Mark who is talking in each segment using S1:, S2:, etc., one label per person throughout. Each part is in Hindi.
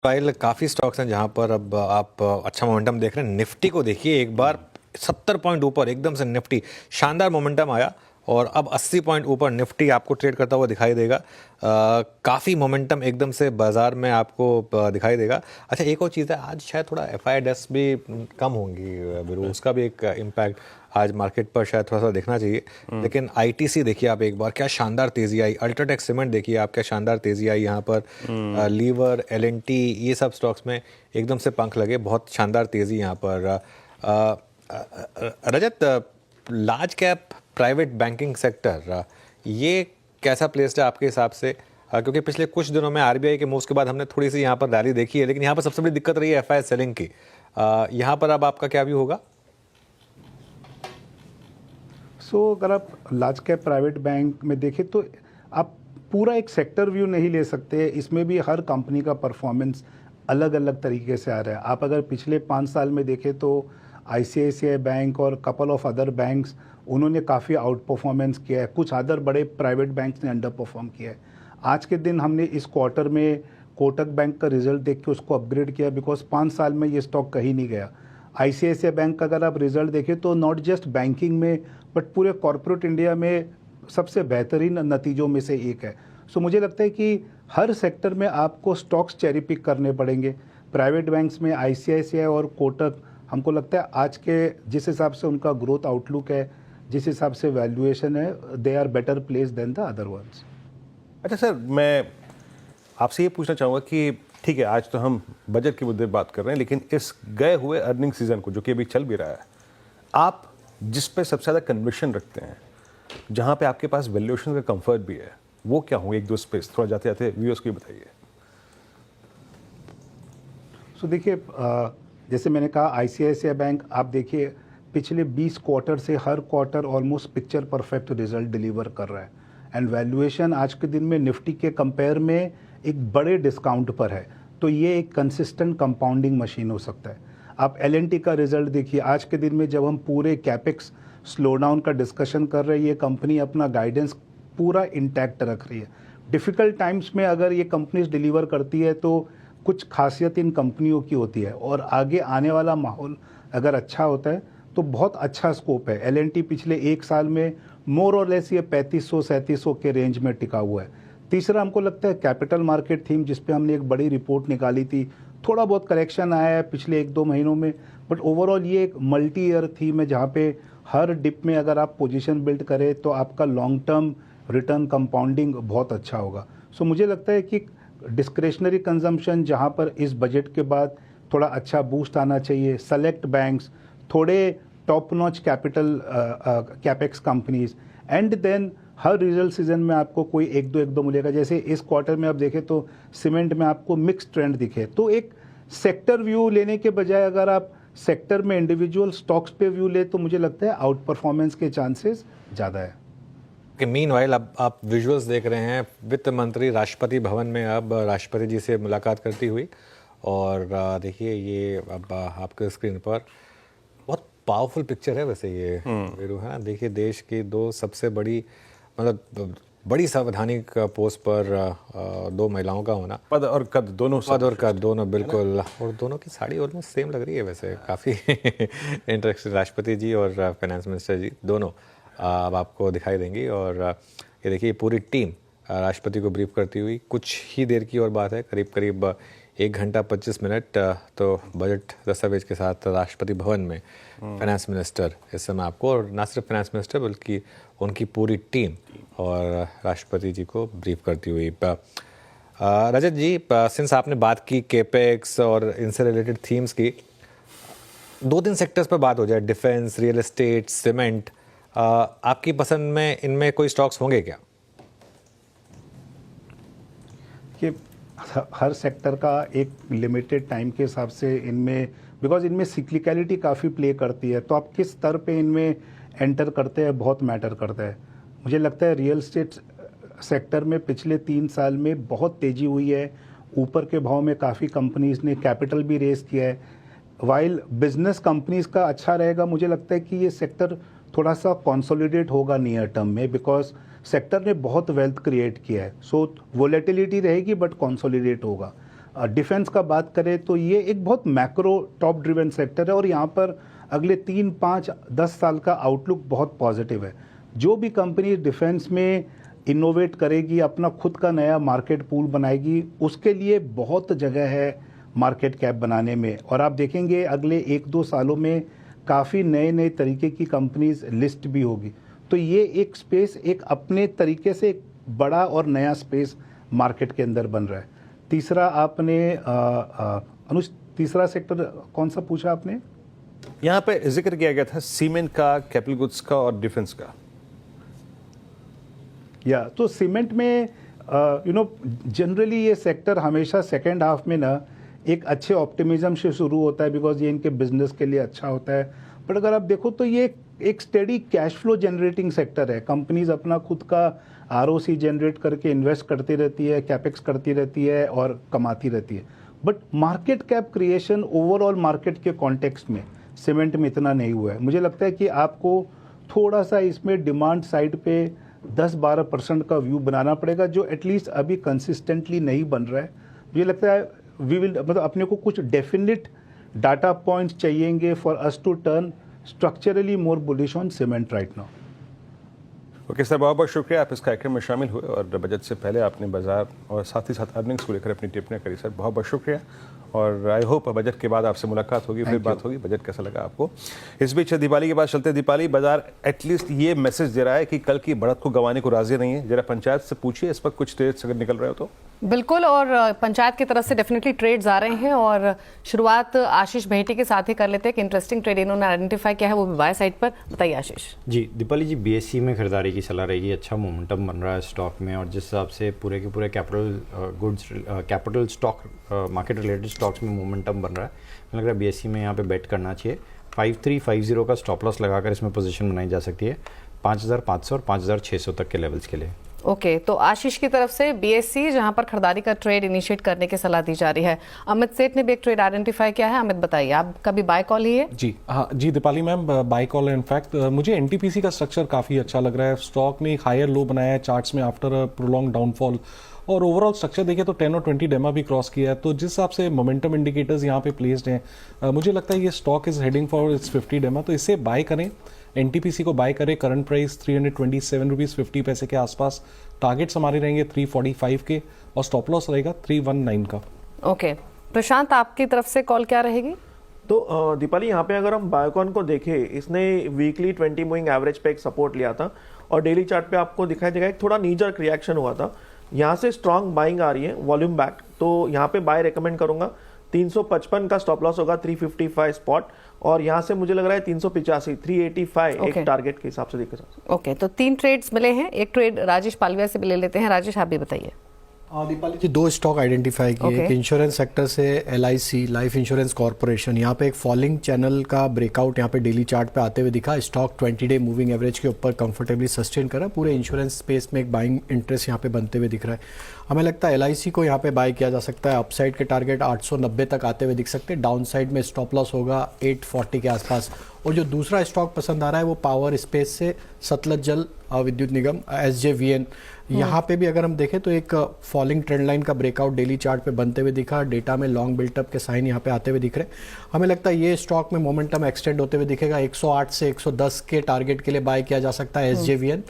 S1: फाइल काफ़ी स्टॉक्स हैं जहां पर अब आप अच्छा मोमेंटम देख रहे हैं। निफ्टी को देखिए एक बार 70 पॉइंट ऊपर एकदम से निफ्टी शानदार मोमेंटम आया और अब 80 पॉइंट ऊपर निफ्टी आपको ट्रेड करता हुआ दिखाई देगा। काफ़ी मोमेंटम एकदम से बाजार में आपको दिखाई देगा। अच्छा, एक और चीज़ है, आज शायद थोड़ा एफआईडीएस भी कम होंगी बिरू, उसका भी एक इम्पैक्ट आज मार्केट पर शायद थोड़ा सा देखना चाहिए। लेकिन आईटीसी देखिए आप एक बार, क्या शानदार तेजी आई। अल्ट्राटेक सीमेंट देखिए आप, क्या शानदार तेजी आई यहाँ पर। लीवर, एलएनटी, ये सब स्टॉक्स में एकदम से पंख लगे, बहुत शानदार तेजी यहाँ पर। Rajat, large cap private banking sector ये कैसा प्लेस्ड है आपके हिसाब से? क्योंकि पिछले कुछ दिनों में आरबीआई के मूव्स के बाद हमने थोड़ी सी यहाँ पर रैली देखी है, लेकिन यहाँ पर सबसे बड़ी दिक्कत रही है एफआई सेलिंग की। यहाँ पर अब आपका क्या व्यू होगा?
S2: अगर आप लार्ज कैप प्राइवेट बैंक में देखें तो आप पूरा एक सेक्टर व्यू नहीं ले सकते। इसमें भी हर कंपनी का परफॉर्मेंस अलग अलग तरीके से आ रहा है। आप अगर पिछले 5 साल में देखें तो आईसीआईसीआई बैंक और कपल ऑफ अदर बैंक्स, उन्होंने काफ़ी आउट परफॉर्मेंस किया है। कुछ अदर बड़े प्राइवेट बैंक्स ने अंडर परफॉर्म किया है। आज के दिन हमने इस क्वार्टर में कोटक बैंक का रिजल्ट देख के उसको अपग्रेड किया, बिकॉज 5 साल में ये स्टॉक कहीं नहीं गया। आईसीआईसीआई बैंक का अगर आप रिजल्ट देखें तो नॉट जस्ट बैंकिंग में बट पूरे कॉरपोरेट इंडिया में सबसे बेहतरीन नतीजों में से एक है। मुझे लगता है कि हर सेक्टर में आपको स्टॉक्स चेरी पिक करने पड़ेंगे। प्राइवेट बैंक्स में आईसीआईसीआई और कोटक, हमको लगता है आज के जिस हिसाब से उनका ग्रोथ आउटलुक है, जिस हिसाब से वैल्यूएशन है, they are better place than the other ones.
S3: अच्छा सर, मैं आपसे ये पूछना चाहूँगा कि ठीक है, आज तो हम बजट के मुद्दे बात कर रहे हैं, लेकिन इस गए हुए अर्निंग सीजन को जो कि अभी चल भी रहा है, आप जिस पे सबसे ज़्यादा कन्विक्शन रखते हैं, जहाँ पे आपके पास वैल्यूएशन का कंफर्ट भी है, वो क्या होंगे? एक दो स्पेस थोड़ा जाते जाते व्यूअर्स को बताइए।
S2: देखिए, जैसे मैंने कहा आईसीआईसीआई बैंक, आप देखिए पिछले 20 क्वार्टर से हर quarter almost picture perfect result deliver कर रहा है। एंड वैल्यूएशन आज के दिन में निफ्टी के कंपेयर में एक बड़े डिस्काउंट पर है, तो ये एक कंसिस्टेंट कंपाउंडिंग मशीन हो सकता है। आप एलएनटी का रिजल्ट देखिए, आज के दिन में जब हम पूरे कैपेक्स स्लो डाउन का डिस्कशन कर रहे हैं, ये कंपनी अपना गाइडेंस पूरा इंटैक्ट रख रही है। डिफ़िकल्ट टाइम्स में अगर ये कंपनीज डिलीवर करती है तो कुछ खासियत इन कंपनियों की होती है, और आगे आने वाला माहौल अगर अच्छा होता है तो बहुत अच्छा स्कोप है। एलएनटी पिछले 1 साल में मोर और लेस ये 3500-3700 के रेंज में टिका हुआ है। तीसरा, हमको लगता है कैपिटल मार्केट थीम, जिस पे हमने एक बड़ी रिपोर्ट निकाली थी, थोड़ा बहुत करेक्शन आया है पिछले 1-2 महीनों में, बट ओवरऑल ये एक मल्टी ईयर थीम है, जहाँ पे हर डिप में अगर आप पोजीशन बिल्ड करें तो आपका लॉन्ग टर्म रिटर्न कंपाउंडिंग बहुत अच्छा होगा। मुझे लगता है कि डिस्क्रेशनरी कंजम्पशन, जहाँ पर इस बजट के बाद थोड़ा अच्छा बूस्ट आना चाहिए, सेलेक्ट बैंक्स, थोड़े top notch capital capex companies, and then हर रिजल्ट सीजन में आपको कोई एक दो मिलेगा। जैसे इस क्वार्टर में आप देखें तो सीमेंट में आपको मिक्स ट्रेंड दिखे। तो एक सेक्टर व्यू लेने के बजाय अगर आप सेक्टर में इंडिविजुअल स्टॉक्स पे व्यू ले तो मुझे लगता है आउट परफॉर्मेंस के चांसेस ज़्यादा है।
S1: कि मीनवाइल अब आप विजुअल्स देख रहे हैं, वित्त मंत्री राष्ट्रपति भवन में अब राष्ट्रपति जी से मुलाकात करती हुई, और देखिए ये अब आपके स्क्रीन पर बहुत पावरफुल पिक्चर है वैसे ये वीरू, है ना। देखिए देश की 2 सबसे बड़ी, मतलब बड़ी संवैधानिक पोस्ट पर 2 महिलाओं का होना,
S3: पद और कद दोनों
S1: बिल्कुल, और दोनों की साड़ी ऑलमोस्ट सेम लग रही है वैसे, काफ़ी इंटरेस्टिंग। राष्ट्रपति जी और फाइनेंस मिनिस्टर जी दोनों अब आपको दिखाई देंगी। और ये देखिए पूरी टीम राष्ट्रपति को ब्रीफ करती हुई, कुछ ही देर की और बात है, करीब करीब 1 घंटा 25 मिनट, तो बजट दस्तावेज के साथ राष्ट्रपति भवन में फाइनेंस मिनिस्टर इस समय आपको, और ना सिर्फ फाइनेंस मिनिस्टर बल्कि उनकी पूरी टीम और राष्ट्रपति जी को ब्रीफ करती हुई। रजत जी, सिंस आपने बात की केपेक्स और इनसे रिलेटेड थीम्स की, 2-3 सेक्टर्स पर बात हो जाए, डिफेंस, रियल एस्टेट, सीमेंट, आपकी पसंद में इनमें कोई स्टॉक्स होंगे क्या?
S2: कि हर सेक्टर का एक लिमिटेड टाइम के हिसाब से इनमें, बिकॉज इनमें सिक्लिकलिटी काफ़ी प्ले करती है, तो आप किस स्तर पे इनमें एंटर करते हैं बहुत मैटर करता है। मुझे लगता है रियल एस्टेट सेक्टर में पिछले 3 साल में बहुत तेज़ी हुई है। ऊपर के भाव में काफ़ी कंपनीज ने कैपिटल भी रेस किया है। वाइल बिजनेस कंपनीज का अच्छा रहेगा, मुझे लगता है कि ये सेक्टर थोड़ा सा कंसोलिडेट होगा नियर टर्म में, बिकॉज सेक्टर ने बहुत वेल्थ क्रिएट किया है। वोलेटिलिटी रहेगी बट कंसोलिडेट होगा। डिफेंस का बात करें तो ये एक बहुत मैक्रो टॉप ड्रिवन सेक्टर है और यहाँ पर अगले 3, 5, 10 साल का आउटलुक बहुत पॉजिटिव है। जो भी कंपनी डिफेंस में इनोवेट करेगी, अपना खुद का नया मार्केट पूल बनाएगी, उसके लिए बहुत जगह है मार्केट कैप बनाने में। और आप देखेंगे अगले 1-2 सालों में काफ़ी नए नए तरीके की कंपनीज लिस्ट भी होगी। तो ये एक स्पेस एक अपने तरीके से एक बड़ा और नया स्पेस मार्केट के अंदर बन रहा है। तीसरा आपने अनुज तीसरा सेक्टर कौन सा पूछा आपने?
S3: यहाँ पे जिक्र किया गया था सीमेंट का, कैपिटल गुड्स का और डिफेंस का।
S2: या तो सीमेंट में जनरली ये सेक्टर हमेशा सेकेंड हाफ में ना एक अच्छे ऑप्टिमिज्म से शुरू होता है, बिकॉज ये इनके बिजनेस के लिए अच्छा होता है। बट अगर आप देखो तो ये एक steady cash flow generating sector है। कंपनीज अपना खुद का आरओसी जनरेट करके इन्वेस्ट करती रहती है, कैपेक्स करती रहती है और कमाती रहती है। But market cap creation overall market के कॉन्टेक्स्ट में सीमेंट में इतना नहीं हुआ है। मुझे लगता है कि आपको थोड़ा सा इसमें डिमांड साइड पे 10-12% का व्यू बनाना पड़ेगा, जो एटलीस्ट अभी कंसिस्टेंटली नहीं बन रहा है। मुझे लगता है मतलब अपने को कुछ डेफिनेट डाटा पॉइंट्स चाहिएंगे for us to turn structurally more bullish on cement right now.
S3: Okay sir, बहुत बहुत शुक्रिया आप इस कार्यक्रम में शामिल हुए और बजट से पहले आपने बाजार और साथ ही साथ अर्निंग्स को लेकर अपनी टिप्पणियां करी। सर बहुत बहुत शुक्रिया और आई होप बजट के बाद आपसे मुलाकात होगी, फिर बात होगी। बजट कैसा लगा आपको? इस बीच दीपावली के बाद चलते दीपावली बाजार एटलीस्ट ये मैसेज दे रहा है कि कल की बढ़त को गंवाने को राजी नहीं है। जरा पंचायत से पूछिए इस पर कुछ ट्रेड्स अगर निकल रहे हो तो।
S4: बिल्कुल, और पंचायत की तरफ से डेफिनेटली ट्रेड्स आ रहे हैं और शुरुआत आशीष भेटी के साथ ही कर लेते हैं कि इंटरेस्टिंग ट्रेड इन्होंने आइडेंटिफाई किया है, वो भी बाय साइड पर। बताइए आशीष
S5: जी। दीपाली जी, बीएसई में खरीदारी की सलाह रहेगी। अच्छा मोमेंटम बन रहा है स्टॉक में और जिस हिसाब से पूरे के पूरे capital stock market related stocks में मोमेंटम बन रहा है, मुझे लग रहा है बीएसई में यहाँ पे बेट करना चाहिए। 5350 का स्टॉप लॉस लगाकर इसमें पोजीशन बनाई जा सकती है 5500 और 5600 तक के लेवल्स के लिए।
S4: ओके, तो आशीष की तरफ से बीएससी जहां पर खरीदारी का ट्रेड इनिशिएट करने की सलाह दी जा रही है। अमित सेठ ने भी एक ट्रेड आइडेंटिफाई किया है। अमित बताइए, आपका भी बाय कॉल ही है?
S6: जी हाँ जी दीपाली मैम, बाय कॉल है। इनफैक्ट मुझे एनटीपीसी का स्ट्रक्चर काफ़ी अच्छा लग रहा है। स्टॉक ने एक हायर लो बनाया है चार्ट्स में आफ्टर अ प्रोलॉन्ग डाउनफॉल, और ओवरऑल स्ट्रक्चर देखिए तो 10 और 20 डेमा भी क्रॉस किया है। तो जिस हिसाब से मोमेंटम इंडिकेटर्स यहाँ पे प्लेस्ड हैं, मुझे लगता है ये stock is heading for its 50 डेमा, तो इसे बाय करें। एनटीपीसी को बाय करें। करंट प्राइस 327 रुपीज़ 50 पैसे के आसपास। टारगेट्स हमारे रहेंगे 345 के और स्टॉप लॉस रहेगा 319 का।
S4: ओके, प्रशांत आपकी तरफ से कॉल क्या रहेगी?
S7: तो दीपाली, यहाँ पे अगर हम बायोकॉन को देखें, इसने वीकली 20 मूविंग एवरेज पे एक सपोर्ट लिया था और डेली चार्ट पे आपको दिखाई देगा एक थोड़ा नीजर रिएक्शन हुआ था। यहाँ से स्ट्रॉन्ग बाइंग आ रही है, वॉल्यूम बैक, तो यहाँ पे बाय रेकमेंड करूंगा। 355 का स्टॉप लॉस होगा, 355 स्पॉट, और यहाँ से मुझे लग रहा है 385 385 एक टारगेट के हिसाब से देखा।
S4: ओके, तो 3 ट्रेड्स मिले हैं। एक ट्रेड राजेश पालविया से भी ले लेते हैं। राजेश, आप भी बताइए।
S8: दीपाली जी, 2 स्टॉक आइडेंटिफाई किए। एक इंश्योरेंस सेक्टर से LIC लाइफ इंश्योरेंस कॉर्पोरेशन, यहाँ पे एक फॉलिंग चैनल का ब्रेकआउट यहाँ पे डेली चार्ट पे आते हुए दिखा। स्टॉक 20 डे मूविंग एवरेज के ऊपर कंफर्टेबली सस्टेन करा। पूरे इंश्योरेंस स्पेस में एक बाइंग इंटरेस्ट यहाँ पे बनते हुए दिख रहा है। हमें लगता है LIC को यहाँ पे बाय किया जा सकता है। अपसाइड के टारगेट 890 तक आते हुए दिख सकते हैं। डाउन साइड में स्टॉप लॉस होगा 840 के आसपास। और जो दूसरा स्टॉक पसंद आ रहा है वो पावर स्पेस से सतलज जल विद्युत निगम SJVN, यहाँ पे भी अगर हम देखें तो एक फॉलिंग ट्रेंड लाइन का ब्रेकआउट डेली चार्ट पे बनते हुए दिखा। डेटा में लॉन्ग बिल्टअप के साइन यहाँ पे आते हुए दिख रहे हैं। हमें लगता है ये स्टॉक में मोमेंटम एक्सटेंड होते हुए दिखेगा। 108 से 110 के टारगेट के लिए बाय किया जा सकता है SJVN।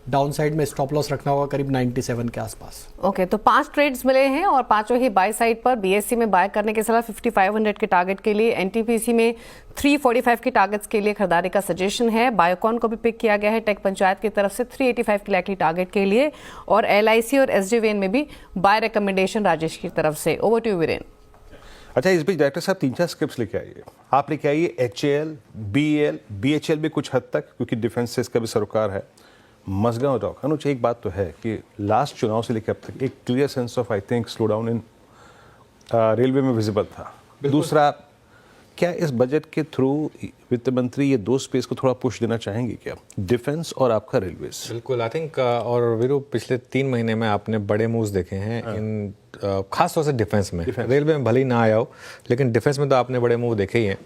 S8: डाउन साइड में स्टॉप लॉस रखना होगा करीब 97 के आसपास।
S4: ओके, तो 5 ट्रेड्स मिले हैं और पांचों ही बाय साइड पर। बीएससी में बाय करने की सलाह 5500 के टारगेट के लिए। एनटीपीसी में 345 के टारगेट्स के लिए खरीदारी का सजेशन है। बायोकॉन को भी पिक किया गया है टेक पंचायत की तरफ से 385 के लाइकली टारगेट के लिए। और LIC और SJVN में भी बाय रिकमेंडेशन राजेश की तरफ से। Over to Viren.
S3: अच्छा, इस बीच डायरेक्टर साहब 3-4 स्क्रिप्ट्स लेके आइए। आप लेके आइए HAL, BEL, BHL भी कुछ हद तक, क्योंकि डिफेंस से इसका भी सरोकार है। मसगांव डॉक अनुज, एक बात तो है कि लास्ट चुनाव से लेकर अब तक एक clear sense of I think slow down in railway में विजिबल था। दूसरा, क्या इस बजट के थ्रू वित्त मंत्री ये 2 स्पेस को थोड़ा पुश देना चाहेंगे क्या, डिफेंस और आपका रेलवेज?
S1: बिल्कुल, आई थिंक और वीरू पिछले 3 महीने में आपने बड़े मूव्स देखे हैं इन खास तौर से डिफेंस में, रेलवे में भले ही ना आया हो, लेकिन डिफेंस में तो आपने बड़े मूव देखे ही हैं।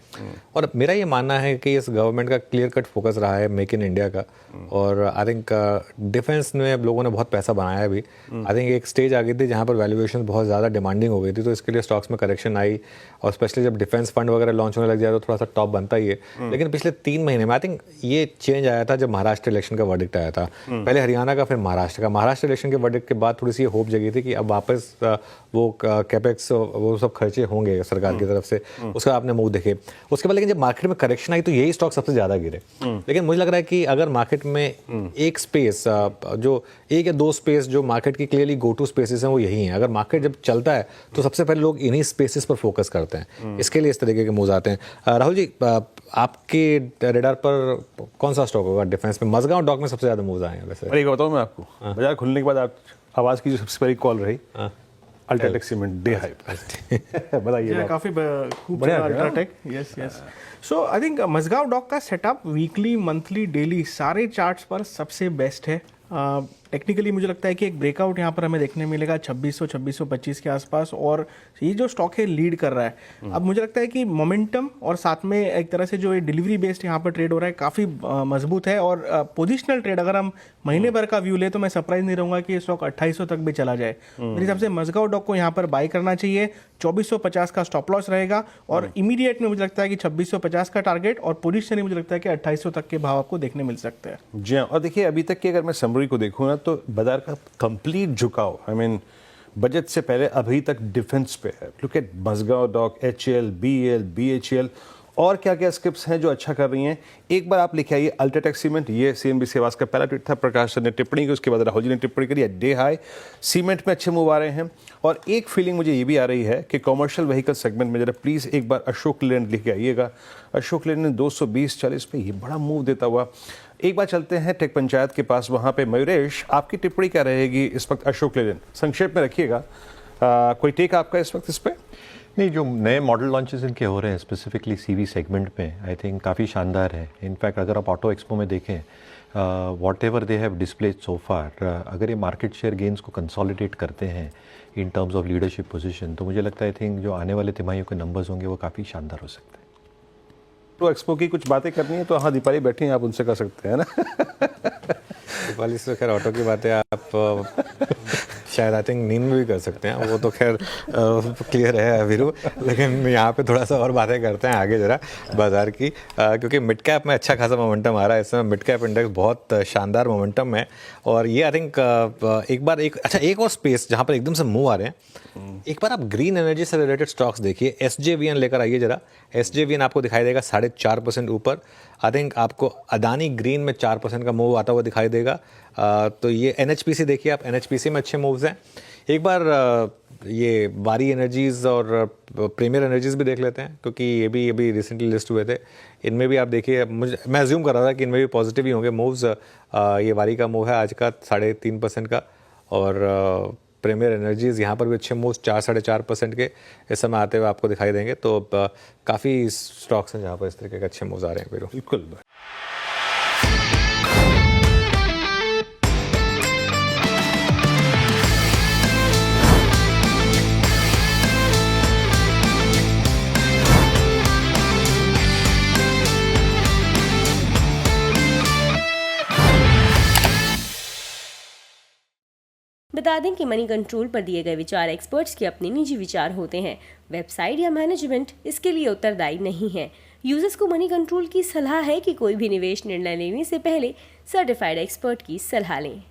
S1: और मेरा ये मानना है कि इस गवर्नमेंट का क्लियर कट फोकस रहा है मेक इन इंडिया का, और आई थिंक डिफेंस में लोगों ने बहुत पैसा बनाया है अभी। आई थिंक एक स्टेज आ गई थी जहाँ पर वैल्यूएशन बहुत ज़्यादा डिमांडिंग हो गई थी, तो इसके लिए स्टॉक्स में करेक्शन आई, और स्पेशली जब डिफेंस फंड वगैरह लॉन्च होने लग जाए तो थोड़ा सा टॉप बनता ही है। लेकिन पिछले 3 महीने में आई थिंक ये चेंज आया था जब महाराष्ट्र इलेक्शन का वर्डिक्ट आया था, पहले हरियाणा का फिर महाराष्ट्र का। महाराष्ट्र इलेक्शन के वर्डिक्ट के बाद थोड़ी सी होप जगी थी कि अब वापस वो कैपेक्स वो सब खर्चे होंगे सरकार की तरफ से, उसका आपने मूव देखे। उसके बाद लेकिन जब मार्केट में करेक्शन आई तो यही स्टॉक सबसे ज़्यादा गिरे। लेकिन मुझे लग रहा है कि अगर मार्केट में एक स्पेस जो 1 या 2 स्पेस जो मार्केट की क्लियरली गो टू स्पेसेस हैं वो यही हैं। अगर मार्केट जब चलता है तो सबसे पहले लोग इन्हीं स्पेसेस पर फोकस करते हैं, इसके लिए इस तरीके के मूव्स आते हैं। राहुल जी, आपके रेडार पर कौन सा स्टॉक होगा डिफेंस में? मजगांव डॉक में सबसे ज़्यादा मूव्स आए हैं वैसे।
S3: और एक बताऊँ मैं आपको, बाजार खुलने के बाद आप आवाज़ की जो सबसे पहली कॉल रही अल्ट्राटेक सीमेंट डे हाइप। बताइए।
S9: काफ़ी खूब बढ़िया UltraTech. Yes yes. So I think Mazagon dock का सेटअप वीकली, मंथली, डेली सारे चार्ट्स पर सबसे बेस्ट है। टेक्निकली मुझे लगता है कि एक ब्रेकआउट यहाँ पर हमें देखने मिलेगा 2600-2625 के आसपास, और ये जो स्टॉक है लीड कर रहा है। अब मुझे लगता है कि मोमेंटम और साथ में एक तरह से जो ये डिलीवरी बेस्ड यहाँ पर ट्रेड हो रहा है काफ़ी मजबूत है, और पोजिशनल ट्रेड अगर हम महीने भर का व्यू ले तो मैं सरप्राइज नहीं रहूँगा कि ये स्टॉक 2800 तक भी चला जाए। मेरे हिसाब से मजगांव डॉक को यहाँ पर बाई करना चाहिए। 2450 का स्टॉप लॉस रहेगा, और इमीडिएट में मुझे लगता है कि 2650 का टारगेट, और पोजिशन मुझे लगता है कि 2800 तक के भाव आपको देखने मिल सकते हैं।
S3: जी हाँ, और देखिए अभी तक की अगर मैं समरी को देखूँ ना तो बाजार का कंप्लीट झुकाव आई मीन बजट से पहले अभी तक डिफेंस पे है। Look at Mazagon dock, HL, BL, BHEL और क्या क्या स्क्रिप्ट्स हैं जो अच्छा कर रही हैं। एक बार आप लिखे आइए अल्ट्राटेक सीमेंट, ये CNBC आवाज़ का पहला ट्वीट था, प्रकाश सर ने टिप्पणी की, उसके बाद राहुल जी ने टिप्पणी करी, डे हाई सीमेंट में अच्छे मूव आ रहे हैं। और एक फीलिंग मुझे ये भी आ रही है कि कॉमर्शियल व्हीकल सेगमेंट में जरा प्लीज़ एक बार अशोक लेलैंड लिख के आइएगा। अशोक लेलैंड ने 220-40 पे ये बड़ा मूव देता हुआ। एक बार चलते हैं टेक पंचायत के पास, वहाँ पे मयूरेश आपकी टिप्पणी क्या रहेगी इस वक्त अशोक लेलैंड? संक्षेप में रखिएगा, कोई टेक आपका इस वक्त इस पर?
S10: नहीं, जो नए मॉडल लॉन्चेस इनके हो रहे हैं स्पेसिफिकली CV सेगमेंट में, आई थिंक काफ़ी शानदार है। इनफैक्ट अगर आप ऑटो एक्सपो में देखें whatever they have displayed so far, अगर ये मार्केट शेयर गेन्स को कंसोलिडेट करते हैं in terms of leadership position, तो मुझे लगता है आई थिंक जो आने वाले तिमाहियों के नंबर्स होंगे वो काफ़ी शानदार हो सकते हैं।
S3: तो एक्सपो की कुछ बातें करनी है तो हाँ दीपाली बैठी हैं, आप उनसे कर सकते हैं ना।
S1: दीपाली से खैर ऑटो की बातें आप शायद आई थिंक नींद में भी कर सकते हैं, वो तो खैर क्लियर है अभिरू। लेकिन यहाँ पे थोड़ा सा और बातें करते हैं आगे जरा बाजार की, क्योंकि मिड कैप में अच्छा खासा मोमेंटम आ रहा है इस समय। मिड कैप इंडेक्स बहुत शानदार मोमेंटम है, और ये आई थिंक एक और स्पेस जहाँ पर एकदम से मूव आ रहे हैं। एक बार आप ग्रीन एनर्जी से रिलेटेड स्टॉक्स देखिए, SJVN लेकर आइए जरा। SJVN आपको दिखाई देगा 4.5% ऊपर। आई थिंक आपको अदानी ग्रीन में 4% का मूव आता हुआ दिखाई देगा। तो ये NHPC देखिए आप, NHPC में अच्छे मूव्स हैं। एक बार ये वारी एनर्जीज़ और प्रीमियर एनर्जीज़ भी देख लेते हैं, क्योंकि ये भी अभी रिसेंटली लिस्ट हुए थे। इनमें भी आप देखिए, मैं अज्यूम कर रहा था कि इनमें भी पॉजिटिव ही होंगे मूव्स। ये वारी का मूव है आज का 3.5% का, और प्रीमियर एनर्जीज़ यहाँ पर भी अच्छे मूव्स 4-4.5% के इस समय आते हुए आपको दिखाई देंगे। तो काफ़ी स्टॉक्स हैं जहाँ पर इस तरीके के अच्छे मूव्स आ रहे हैं।
S3: बिल्कुल।
S11: बता दें कि मनी कंट्रोल पर दिए गए विचार एक्सपर्ट्स के अपने निजी विचार होते हैं। वेबसाइट या मैनेजमेंट इसके लिए उत्तरदायी नहीं है। यूजर्स को मनी कंट्रोल की सलाह है कि कोई भी निवेश निर्णय लेने से पहले सर्टिफाइड एक्सपर्ट की सलाह लें।